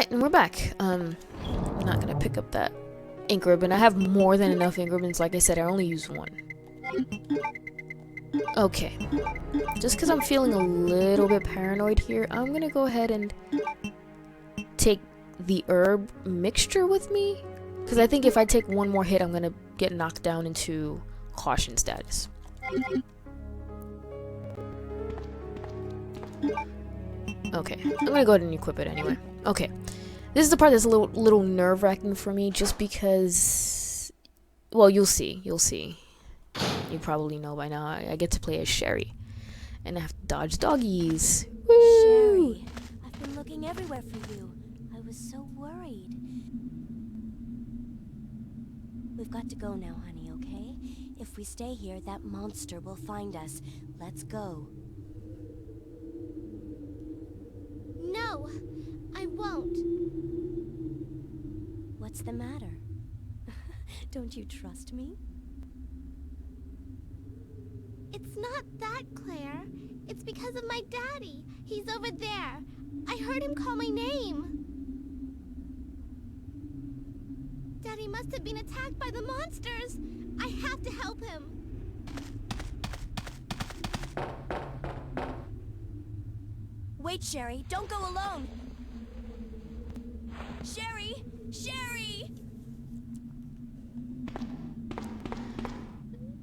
Alright, and we're back. I'm not gonna pick up that ink ribbon. I have more than enough ink ribbons. Like I said, I only use one. Okay. Just because I'm feeling a little bit paranoid here, I'm gonna go ahead and take the herb mixture with me. Because I think if I take one more hit, I'm gonna get knocked down into caution status. Okay, I'm gonna go ahead and equip it anyway. Okay, this is the part that's a little nerve-wracking for me, just because, well, you'll see. You probably know by now. I get to play as Sherry, and I have to dodge doggies. Woo! Sherry, I've been looking everywhere for you. I was so worried. We've got to go now, honey, okay? If we stay here, that monster will find us. Let's go. No, I won't. What's the matter? Don't you trust me? It's not that, Claire. It's because of my daddy. He's over there. I heard him call my name. Daddy must have been attacked by the monsters. I have to help him. Wait, Sherry, don't go alone. Sherry! Sherry!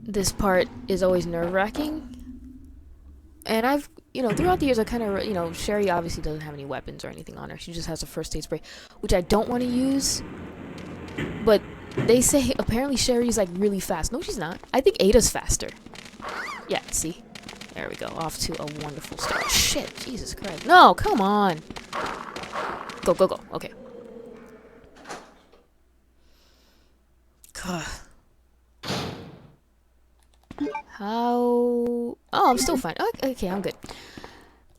This part is always nerve-wracking. And I've, throughout the years, I kind of, Sherry obviously doesn't have any weapons or anything on her. She just has a first aid spray, which I don't want to use. But they say apparently Sherry's like really fast. No, she's not. I think Ada's faster. Yeah, see? There we go. Off to a wonderful start. Shit, Jesus Christ. No, come on. Go, go, go. Okay. God. How? Oh, I'm still fine. Okay, I'm good.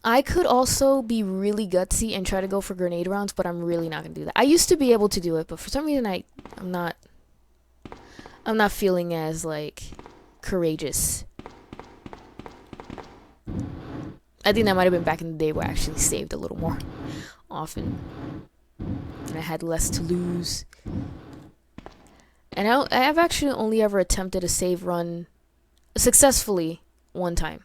I could also be really gutsy and try to go for grenade rounds, but I'm really not gonna do that. I used to be able to do it, but for some reason I'm not feeling as like courageous. I think that might have been back in the day where I actually saved a little more often, and I had less to lose. And I have actually only ever attempted a save run successfully one time.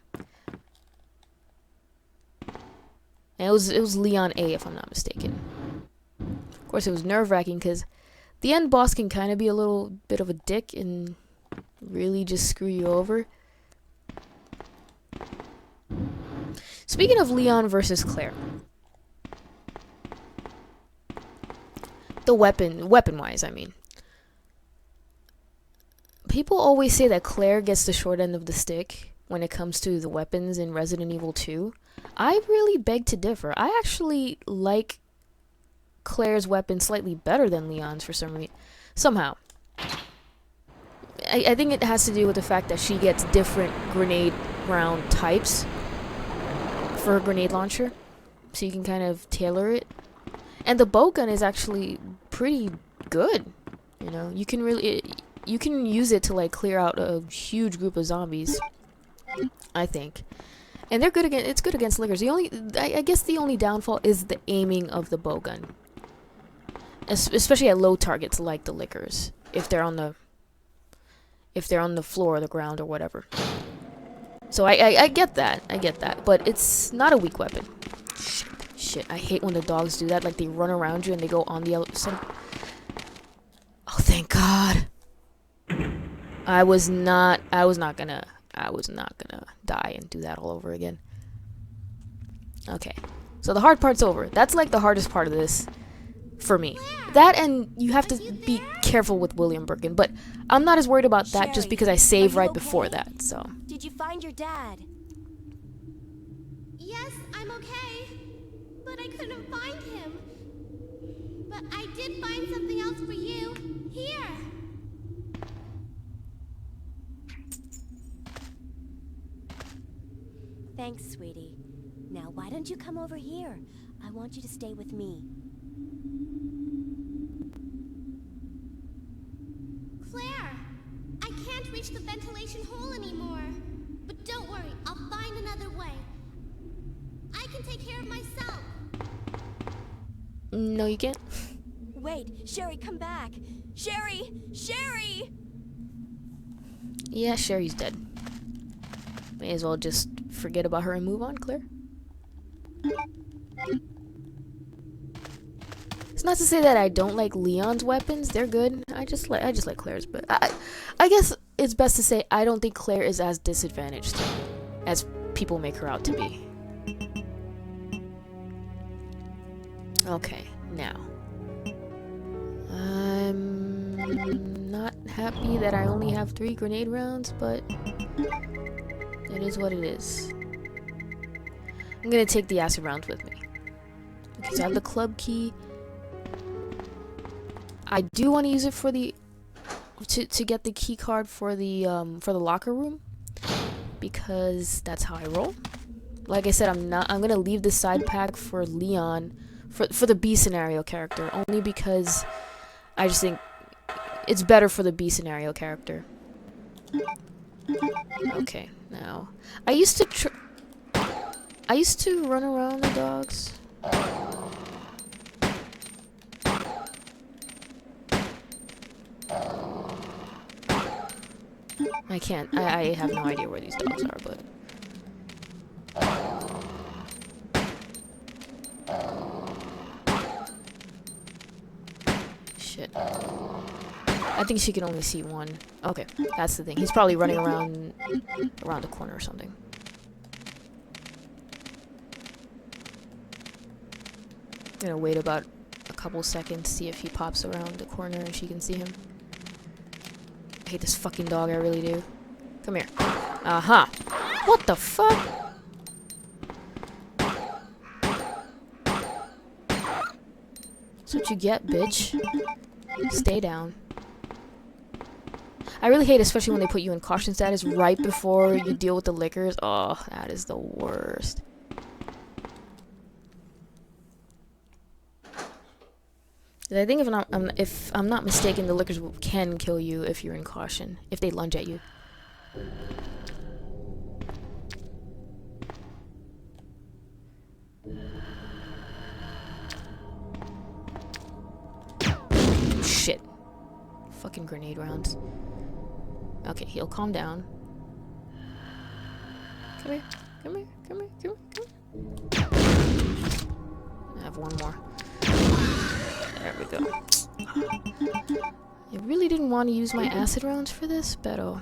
And it was Leon A, if I'm not mistaken. Of course, it was nerve-wracking because the end boss can kind of be a little bit of a dick and really just screw you over. Speaking of Leon versus Claire, the weapon-wise, I mean. People always say that Claire gets the short end of the stick when it comes to the weapons in Resident Evil 2. I really beg to differ. I actually like Claire's weapon slightly better than Leon's for some reason. Somehow. I think it has to do with the fact that she gets different grenade round types for her grenade launcher. So you can kind of tailor it. And the bow gun is actually pretty good. You can really... You can use it to like clear out a huge group of zombies, I think, and they're good against. It's good against lickers. I guess the only downfall is the aiming of the bow gun, especially at low targets like the lickers. If they're on the floor or the ground or whatever. So I get that, but it's not a weak weapon. Shit, I hate when the dogs do that. Like they run around you and they go on the other side. Oh, thank God. I was not gonna die and do that all over again. Okay. So the hard part's over. That's like the hardest part of this for me. That, and you have to be careful with William Birkin, but I'm not as worried about that just because I saved right before that, so. Did you find your dad? Yes, I'm okay. But I couldn't find him. But I did find something else for you. Here. Thanks, sweetie. Now, why don't you come over here? I want you to stay with me. Claire, I can't reach the ventilation hole anymore. But don't worry, I'll find another way. I can take care of myself. No, you can't. Wait, Sherry, come back. Sherry! Sherry! Yeah, Sherry's dead. May as well just forget about her and move on, Claire. It's not to say that I don't like Leon's weapons. They're good. I just like Claire's, but I guess it's best to say I don't think Claire is as disadvantaged as people make her out to be. Okay, now. I'm not happy that I only have 3 grenade rounds, but it is what it is. I'm gonna take the acid rounds with me. Okay, so I have the club key. I do want to use it for the to get the key card for the locker room, because that's how I roll. Like I said, I'm gonna leave the side pack for Leon for the B scenario character, only because I just think it's better for the B scenario character. Okay, now I used to run around the dogs. I can't. I have no idea where these dogs are, but... Shit. I think she can only see one. Okay, that's the thing. He's probably running around the corner or something. I'm gonna wait about a couple seconds, see if he pops around the corner and she can see him. I hate this fucking dog, I really do. Come here. Aha! What the fuck? That's what you get, bitch. Stay down. I really hate, especially when they put you in caution status right before you deal with the lickers. Oh, that is the worst. I think if I'm not mistaken, the lickers can kill you if you're in caution, if they lunge at you. Shit. Fucking grenade rounds. Okay, he'll calm down. Come here, come here, come here, come here, come here. I have one more. There we go. I really didn't want to use my acid rounds for this, but it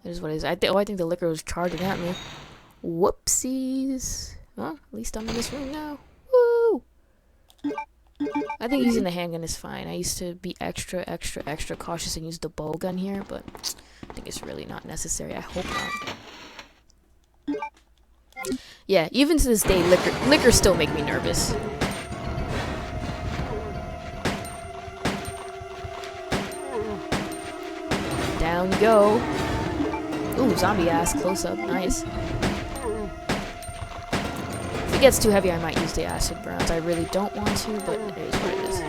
is what it is. I think the liquor was charging at me. Whoopsies. Well, at least I'm in this room now. Woo! I think using the handgun is fine. I used to be extra cautious and use the bow gun here, but I think it's really not necessary. I hope not. Yeah, even to this day, liquor still make me nervous. Down you go. Ooh, zombie ass close up. Nice. If it gets too heavy, I might use the acid rounds. I really don't want to, but it is what it is.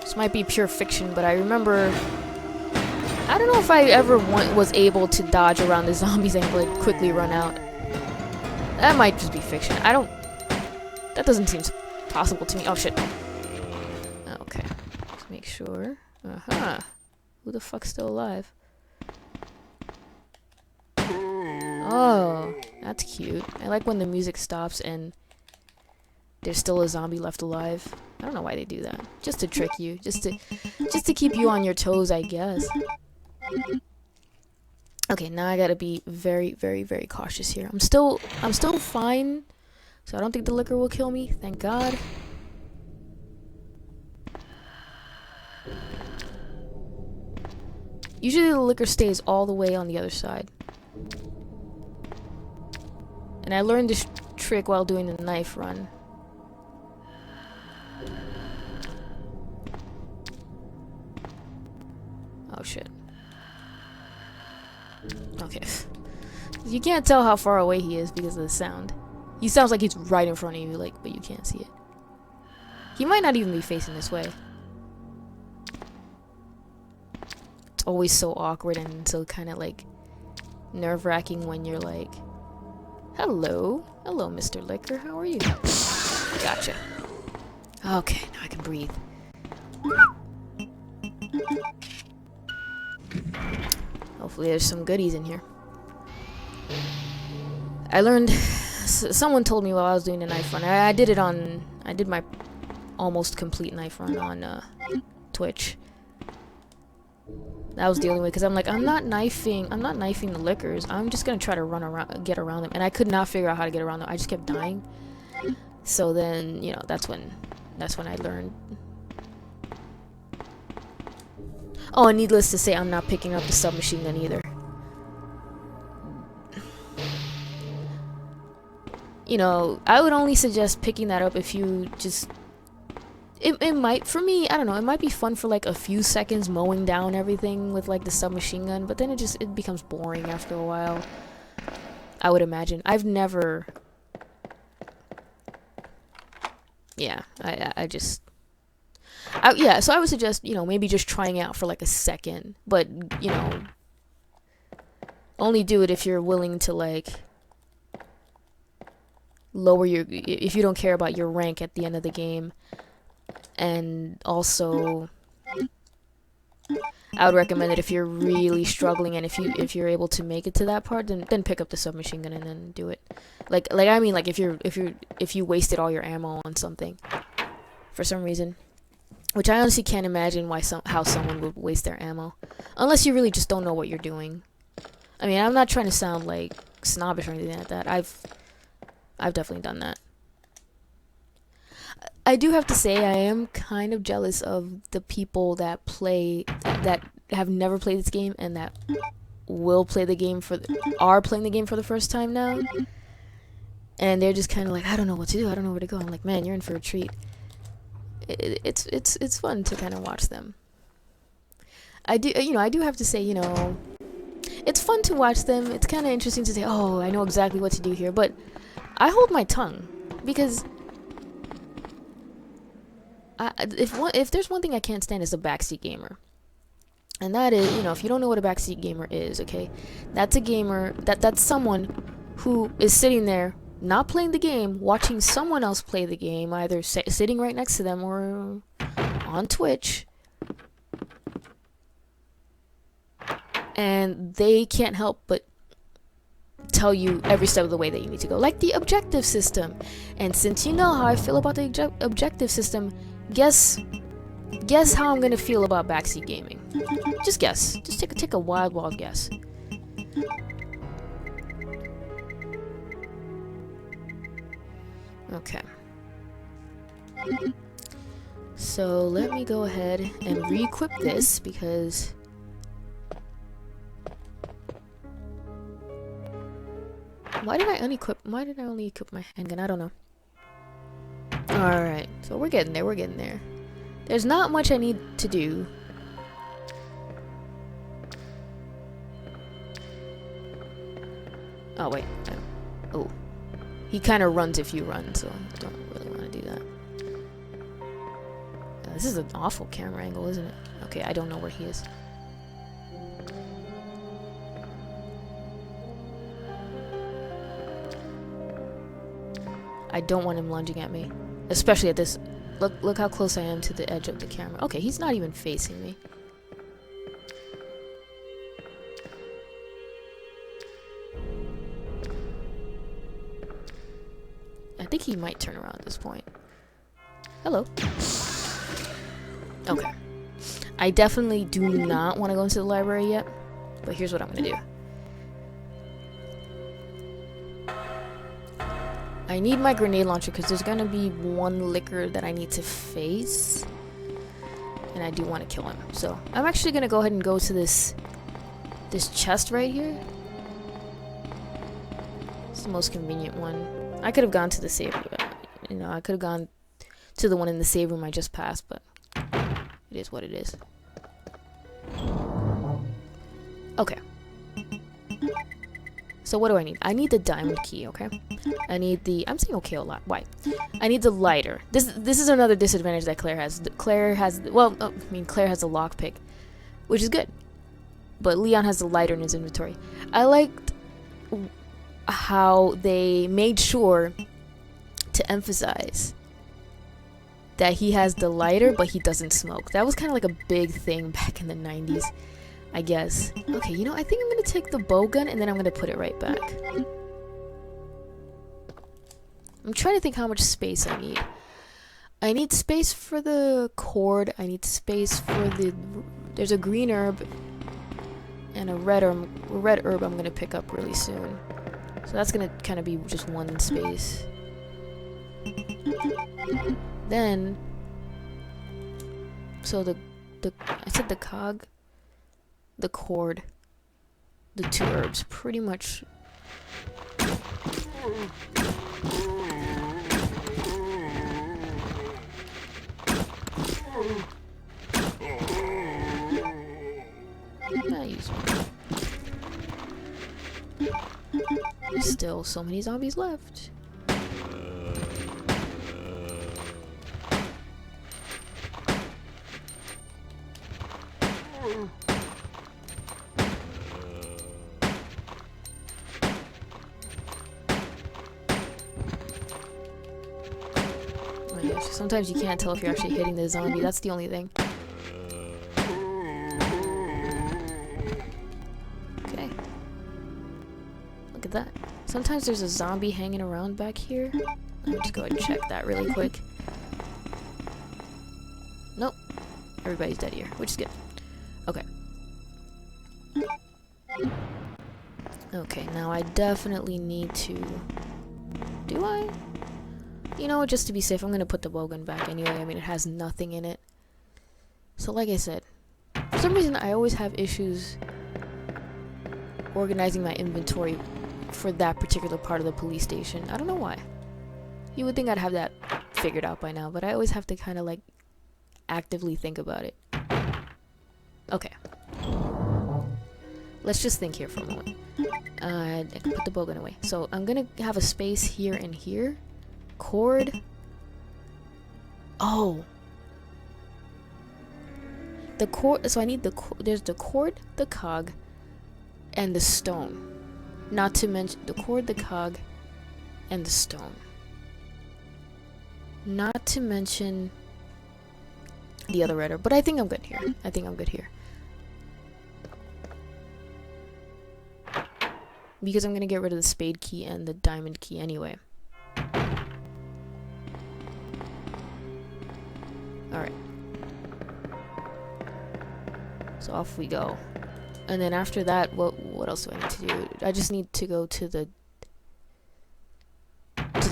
This might be pure fiction, but I remember... I don't know if I ever was able to dodge around the zombies and like quickly run out. That might just be fiction. That doesn't seem possible to me. Oh shit. Okay. Let's make sure. Who the fuck's still alive? Oh, that's cute. I like when the music stops and there's still a zombie left alive. I don't know why they do that. Just to trick you. Just to keep you on your toes, I guess. Okay, now I gotta be very cautious here. I'm still fine, so I don't think the liquor will kill me. Thank God. Usually the liquor stays all the way on the other side. And I learned this trick while doing the knife run. Oh shit. Okay. You can't tell how far away he is because of the sound. He sounds like he's right in front of you, like, but you can't see it. He might not even be facing this way. it's always so awkward and so kind of like nerve-wracking when you're like, hello, Mr. Licker, how are you? Gotcha. Okay, now I can breathe. Hopefully there's some goodies in here. I learned, someone told me while I was doing the knife run, I did my almost complete knife run on Twitch. That was the only way, because I'm like, I'm not knifing the Lickers. I'm just gonna try to get around them, and I could not figure out how to get around them. I just kept dying. So then, you know, that's when I learned. Oh, and needless to say, I'm not picking up the submachine gun either. You know, I would only suggest picking that up if you just... It might, for me, I don't know, it might be fun for like a few seconds mowing down everything with like the submachine gun, but then it becomes boring after a while. I would imagine. I've never... Yeah, yeah, so I would suggest, you know, maybe just trying out for like a second, but, you know, only do it if you're willing to like lower your, if you don't care about your rank at the end of the game. And also, I would recommend it if you're really struggling and if you're able to make it to that part, then pick up the submachine gun and then do it. Like I mean, like if you wasted all your ammo on something for some reason, which I honestly can't imagine how someone would waste their ammo, unless you really just don't know what you're doing. I mean, I'm not trying to sound like snobbish or anything like that. I've definitely done that. I do have to say I am kind of jealous of the people that have never played this game and that will play the game are playing the game for the first time now, and they're just kind of like, I don't know what to do, I don't know where to go. I'm like, man, you're in for a treat. It's fun to kind of watch them. I do have to say, you know, it's fun to watch them. It's kind of interesting to say, oh, I know exactly what to do here, but I hold my tongue because if there's one thing I can't stand, is a backseat gamer. And that is, you know, if you don't know what a backseat gamer is, okay, that's a gamer that's someone who is sitting there not playing the game, watching someone else play the game, either sitting right next to them or on Twitch, and they can't help but tell you every step of the way that you need to go, like the objective system. And since you know how I feel about the objective system, guess how I'm gonna feel about backseat gaming. Just guess. Just take a wild guess. Okay. So let me go ahead and re-equip this because why did I only equip my handgun? I don't know. Alright, so we're getting there. There's not much I need to do. Oh, wait. Oh. He kind of runs if you run, so I don't really want to do that. This is an awful camera angle, isn't it? Okay, I don't know where he is. I don't want him lunging at me. Especially at this... Look how close I am to the edge of the camera. Okay, he's not even facing me. I think he might turn around at this point. Hello. Okay. I definitely do not want to go into the library yet, but here's what I'm going to do. I need my grenade launcher because there's going to be one Licker that I need to face, and I do want to kill him. So I'm actually going to go ahead and go to this chest right here. It's the most convenient one. I could have gone to the save room. You know, I could have gone to the one in the save room I just passed, but it is what it is. Okay. So what do I need? I need the diamond key, okay? I need the... I'm saying okay a lot. Why? I need the lighter. This is another disadvantage that Claire has. Claire has... Well, I mean, Claire has a lockpick, which is good. but Leon has the lighter in his inventory. I liked how they made sure to emphasize that he has the lighter, but he doesn't smoke. That was kind of like a big thing back in the 90s, I guess. Okay, you know, I think I'm gonna take the bow gun and then I'm gonna put it right back. I'm trying to think how much space I need. I need space for the cord. I need space for the... There's a green herb and a red herb I'm gonna pick up really soon. So that's gonna kind of be just one space. Then... So I said the cog, the cord, the 2 herbs, pretty much... There's still so many zombies left. Oh my gosh, sometimes you can't tell if you're actually hitting the zombie, that's the only thing. Okay. Look at that. Sometimes there's a zombie hanging around back here. Let me just go ahead and check that really quick. Nope. Everybody's dead here, which is good. Okay. Okay, now I definitely need to... Do I? You know, just to be safe, I'm gonna put the bowgun back anyway. I mean, it has nothing in it. So like I said, for some reason I always have issues organizing my inventory for that particular part of the police station. I don't know why. You would think I'd have that figured out by now, but I always have to kind of like actively think about it. Okay. Let's just think here for a moment. I can put the bowgun away. So I'm gonna have a space here and here. Cord. Oh. The cord. So I need the. There's the cord, the cog, and the stone. Not to mention the cord, the cog, and the stone. Not to mention the other redder, but I think I'm good here. I think I'm good here. Because I'm gonna get rid of the spade key and the diamond key anyway. Alright. So off we go. And then after that, what else do I need to do? I just need to go to the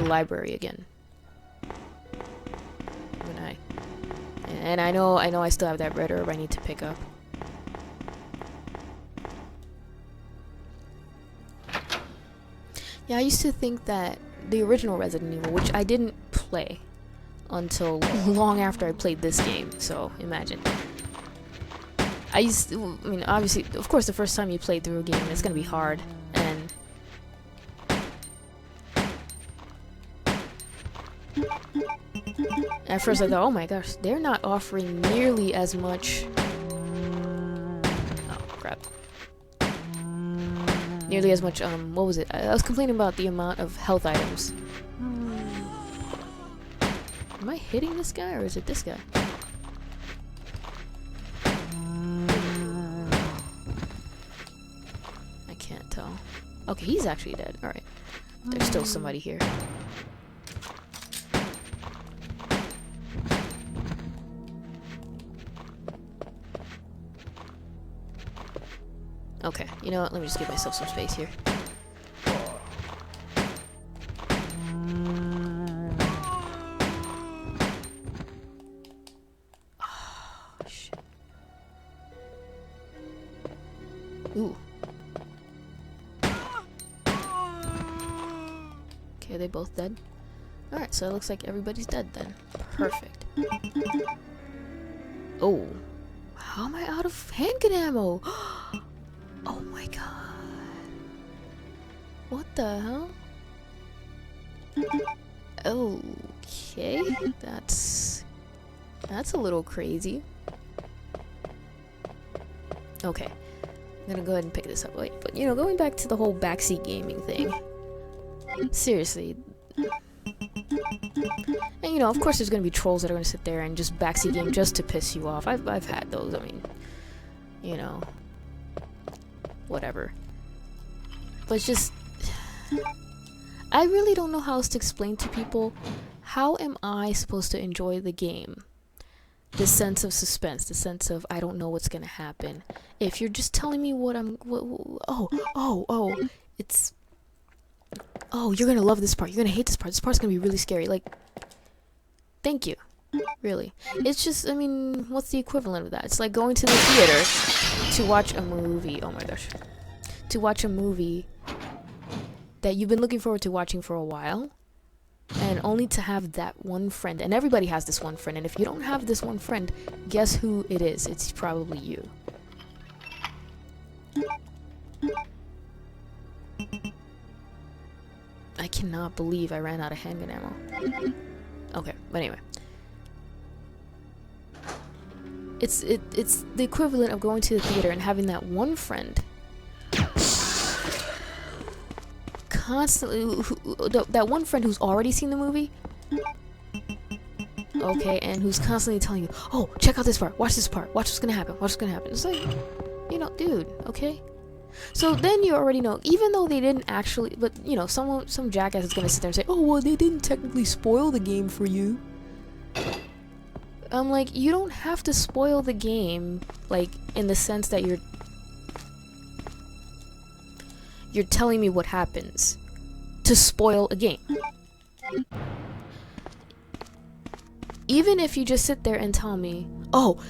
library again. And I know I still have that red herb I need to pick up. Yeah, I used to think that the original Resident Evil, which I didn't play until long after I played this game, so imagine. I mean, obviously, of course, the first time you play through a game, it's gonna be hard, and at first I thought, oh my gosh, they're not offering nearly as much. Oh crap. Nearly as much, what was it? I was complaining about the amount of health items. Am I hitting this guy, or is it this guy? I can't tell. Okay, he's actually dead. Alright. There's still somebody here. Okay, you know what? Let me just give myself some space here. Oh, shit. Ooh. Okay, are they both dead? Alright, so it looks like everybody's dead then. Perfect. Oh. How am I out of handgun ammo? Oh my god. What the hell? Okay, that's a little crazy. Okay. I'm gonna go ahead and pick this up. Wait, but you know, going back to the whole backseat gaming thing. Seriously. And you know, of course there's gonna be trolls that are gonna sit there and just backseat game just to piss you off. I've had those, I mean, you know, whatever. But it's just, I really don't know how else to explain to people, how am I supposed to enjoy the game? The sense of suspense, the sense of I don't know what's gonna happen. If you're just telling me it's, oh, you're gonna love this part, you're gonna hate this part's gonna be really scary, like, thank you, really. It's just, I mean, what's the equivalent of that? It's like going to the theater to watch a movie, oh my gosh, to watch a movie that you've been looking forward to watching for a while, and only to have that one friend, and everybody has this one friend, and if you don't have this one friend, guess who it is? It's probably you. I cannot believe I ran out of handgun ammo. Okay, but anyway. It's the equivalent of going to the theater and having that one friend constantly, that one friend who's already seen the movie, okay, and who's constantly telling you, oh, check out this part, watch what's gonna happen, It's like, you know, dude, okay? So then you already know, even though they didn't actually, but you know, some jackass is gonna sit there and say, oh, well, they didn't technically spoil the game for you. I'm like, you don't have to spoil the game, like, in the sense that you're telling me what happens to spoil a game. Even if you just sit there and tell me, oh,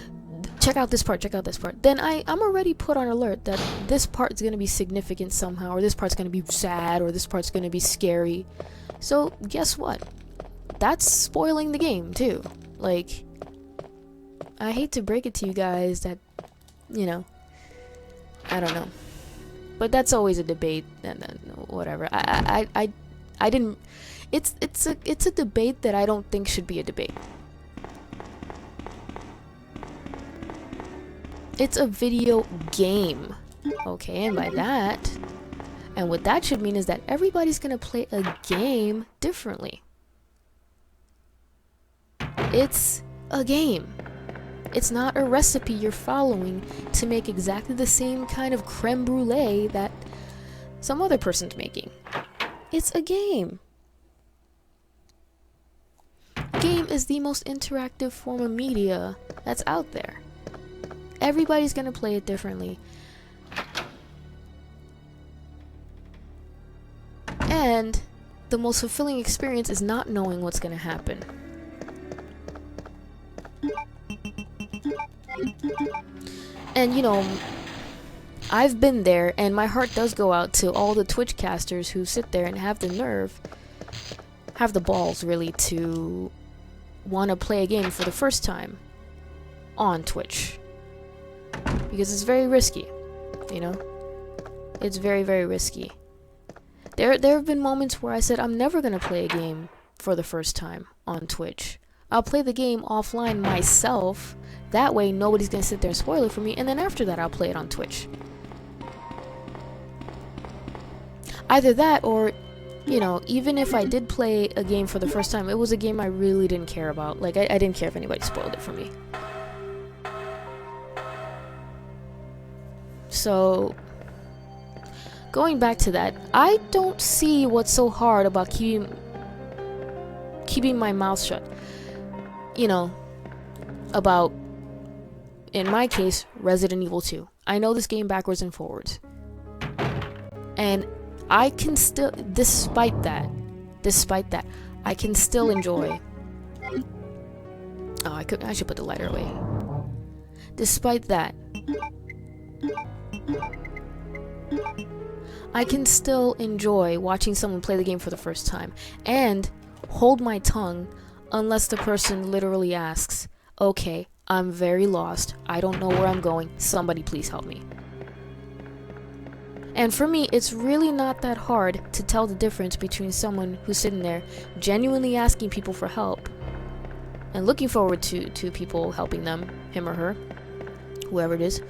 check out this part, then I'm already put on alert that this part's gonna be significant somehow, or this part's gonna be sad, or this part's gonna be scary. So guess what? That's spoiling the game too. Like, I hate to break it to you guys that, you know, I don't know. But that's always a debate, and whatever. I didn't. It's a debate that I don't think should be a debate. It's a video game, okay? And by that, and what that should mean is that everybody's gonna play a game differently. It's a game. It's not a recipe you're following to make exactly the same kind of creme brulee that some other person's making. It's a game. Game is the most interactive form of media that's out there. Everybody's gonna play it differently. And the most fulfilling experience is not knowing what's gonna happen. And you know, I've been there, and my heart does go out to all the Twitch casters who sit there and have the nerve, have the balls really, to want to play a game for the first time on Twitch. Because it's very risky, you know? It's very, very risky. There have been moments where I said, I'm never gonna play a game for the first time on Twitch. I'll play the game offline myself. That way nobody's gonna sit there and spoil it for me, and then after that I'll play it on Twitch. Either that, or, you know, even if I did play a game for the first time, it was a game I really didn't care about. Like, I didn't care if anybody spoiled it for me. So, going back to that, I don't see what's so hard about keeping my mouth shut. You know, about, in my case, Resident Evil 2. I know this game backwards and forwards. And I can still, despite that, I can still enjoy. Oh, I should put the lighter away. Despite that, I can still enjoy watching someone play the game for the first time and hold my tongue unless the person literally asks, okay, I'm very lost, I don't know where I'm going, somebody please help me. And for me, it's really not that hard to tell the difference between someone who's sitting there genuinely asking people for help and looking forward to people helping them, him or her, whoever it is,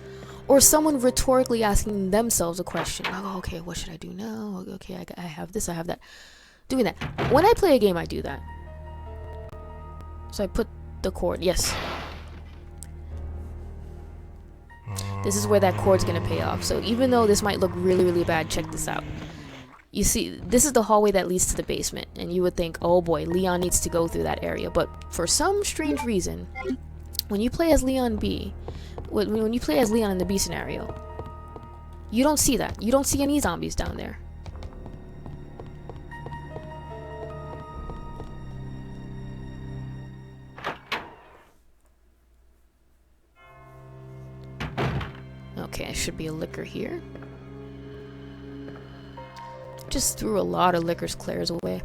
or someone rhetorically asking themselves a question. Oh, okay, what should I do now? Okay, I have this, I have that. Doing that. When I play a game, I do that. So I put the chord. Yes. This is where that chord's gonna pay off. So even though this might look really, really bad, check this out. You see, this is the hallway that leads to the basement, and you would think, oh boy, Leon needs to go through that area. But for some strange reason, when you play as Leon B, when you play as Leon in the B scenario, you don't see that. You don't see any zombies down there. Okay, there should be a liquor here. Just threw a lot of liquor's clairs away.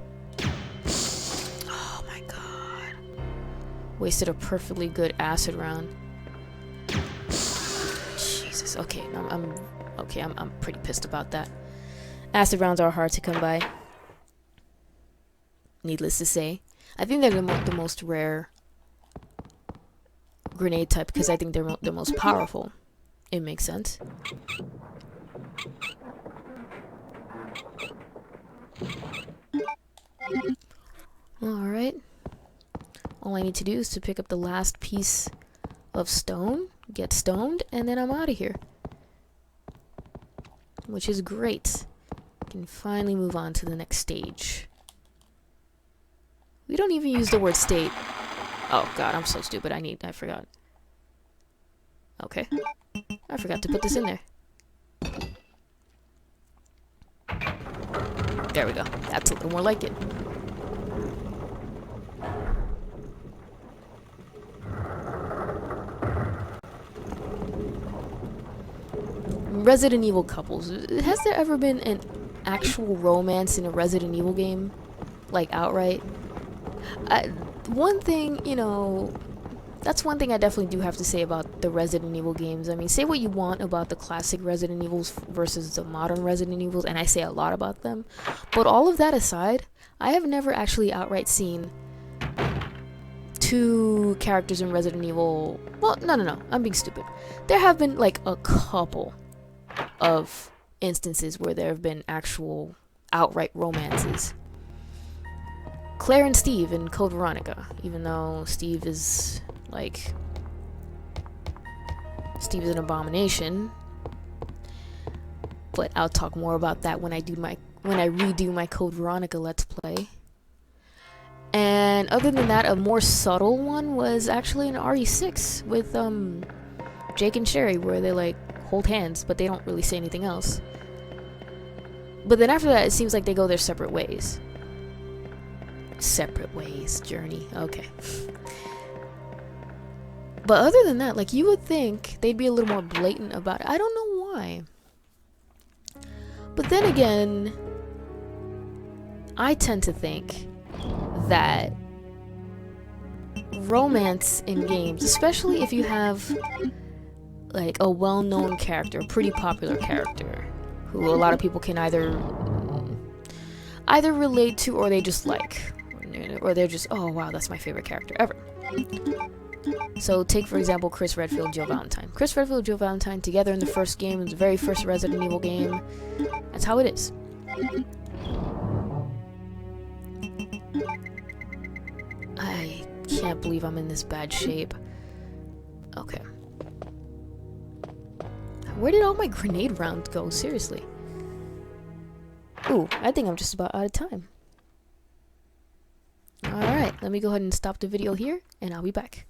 Oh my god. Wasted a perfectly good acid round. Jesus, okay, I'm pretty pissed about that. Acid rounds are hard to come by. Needless to say. I think they're the most rare grenade type because I think they're the most powerful. It makes sense. Alright. All I need to do is to pick up the last piece of stone, get stoned, and then I'm out of here. Which is great. I can finally move on to the next stage. We don't even use the word state. Oh god, I'm so stupid. I forgot. Okay. I forgot to put this in there. There we go. That's a little more like it. Resident Evil couples. Has there ever been an actual romance in a Resident Evil game? Like, outright? One thing, you know... That's one thing I definitely do have to say about the Resident Evil games. I mean, say what you want about the classic Resident Evils versus the modern Resident Evils, and I say a lot about them. But all of that aside, I have never actually outright seen two characters in Resident Evil... Well, no, I'm being stupid. There have been, like, a couple of instances where there have been actual outright romances. Claire and Steve in Code Veronica, even though Steve is... Like, Steve is an abomination, but I'll talk more about that when I redo my Code Veronica Let's Play. And other than that, a more subtle one was actually in RE6 with Jake and Sherry, where they like hold hands, but they don't really say anything else. But then after that, it seems like they go their separate ways. Separate ways, journey. Okay. But other than that, like, you would think they'd be a little more blatant about it. I don't know why. But then again, I tend to think that romance in games, especially if you have, like, a well-known character, a pretty popular character, who a lot of people can either relate to or they just like, or they're just, oh wow, that's my favorite character ever. So take, for example, Chris Redfield, Jill Valentine. Chris Redfield, Jill Valentine together in the first game, in the very first Resident Evil game. That's how it is. I can't believe I'm in this bad shape. Okay. Where did all my grenade rounds go? Seriously. Ooh, I think I'm just about out of time. Alright, let me go ahead and stop the video here, and I'll be back.